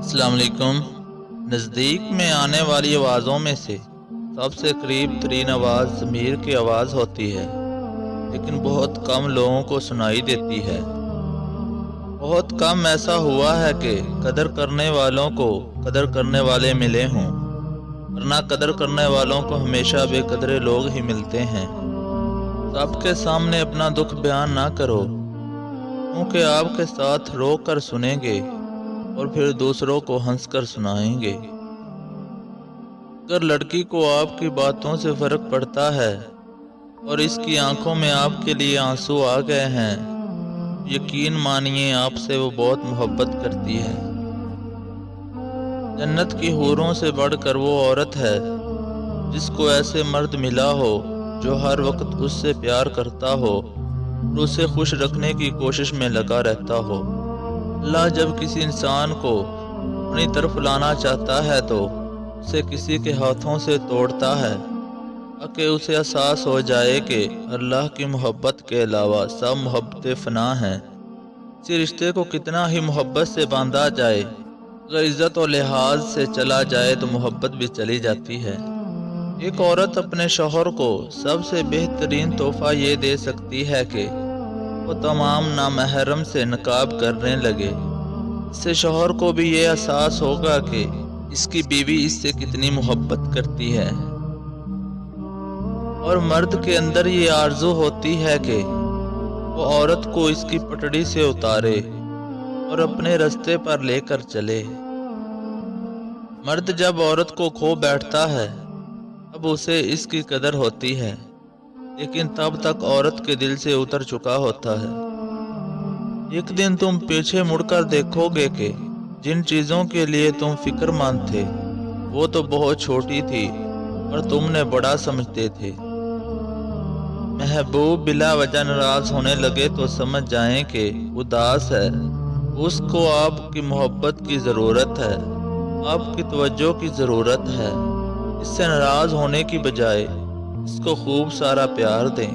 السلام علیکم۔ نزدیک میں آنے والی آوازوں میں سے سب سے قریب ترین آواز ضمیر کی آواز ہوتی ہے، لیکن بہت کم لوگوں کو سنائی دیتی ہے۔ بہت کم ایسا ہوا ہے کہ قدر کرنے والوں کو قدر کرنے والے ملے ہوں، ورنہ قدر کرنے والوں کو ہمیشہ بے قدرے لوگ ہی ملتے ہیں۔ سب کے سامنے اپنا دکھ بیان نہ کرو، کیونکہ آپ کے ساتھ رو کر سنیں گے اور پھر دوسروں کو ہنس کر سنائیں گے۔ اگر لڑکی کو آپ کی باتوں سے فرق پڑتا ہے اور اس کی آنکھوں میں آپ کے لیے آنسو آ گئے ہیں، یقین مانیے آپ سے وہ بہت محبت کرتی ہے۔ جنت کی حوروں سے بڑھ کر وہ عورت ہے جس کو ایسے مرد ملا ہو جو ہر وقت اس سے پیار کرتا ہو اور اسے خوش رکھنے کی کوشش میں لگا رہتا ہو۔ اللہ جب کسی انسان کو اپنی طرف لانا چاہتا ہے تو اسے کسی کے ہاتھوں سے توڑتا ہے، تاکہ اسے احساس ہو جائے کہ اللہ کی محبت کے علاوہ سب محبتیں فنا ہیں۔ کسی رشتے کو کتنا ہی محبت سے باندھا جائے، اگر عزت و لحاظ سے چلا جائے تو محبت بھی چلی جاتی ہے۔ ایک عورت اپنے شوہر کو سب سے بہترین تحفہ یہ دے سکتی ہے کہ وہ تمام نامحرم سے نکاب کرنے لگے۔ اس سے شوہر کو بھی یہ احساس ہوگا کہ اس کی بیوی اس سے کتنی محبت کرتی ہے، اور مرد کے اندر یہ آرزو ہوتی ہے کہ وہ عورت کو اس کی پٹڑی سے اتارے اور اپنے راستے پر لے کر چلے۔ مرد جب عورت کو کھو بیٹھتا ہے اب اسے اس کی قدر ہوتی ہے، لیکن تب تک عورت کے دل سے اتر چکا ہوتا ہے۔ ایک دن تم پیچھے مڑ کر دیکھو گے کہ جن چیزوں کے لیے تم فکر مند تھے وہ تو بہت چھوٹی تھی اور تم نے بڑا سمجھتے تھے۔ محبوب بلا وجہ ناراض ہونے لگے تو سمجھ جائیں کہ اداس ہے، اس کو آپ کی محبت کی ضرورت ہے، آپ کی توجہ کی ضرورت ہے۔ اس سے ناراض ہونے کی بجائے اس کو خوب سارا پیار دیں۔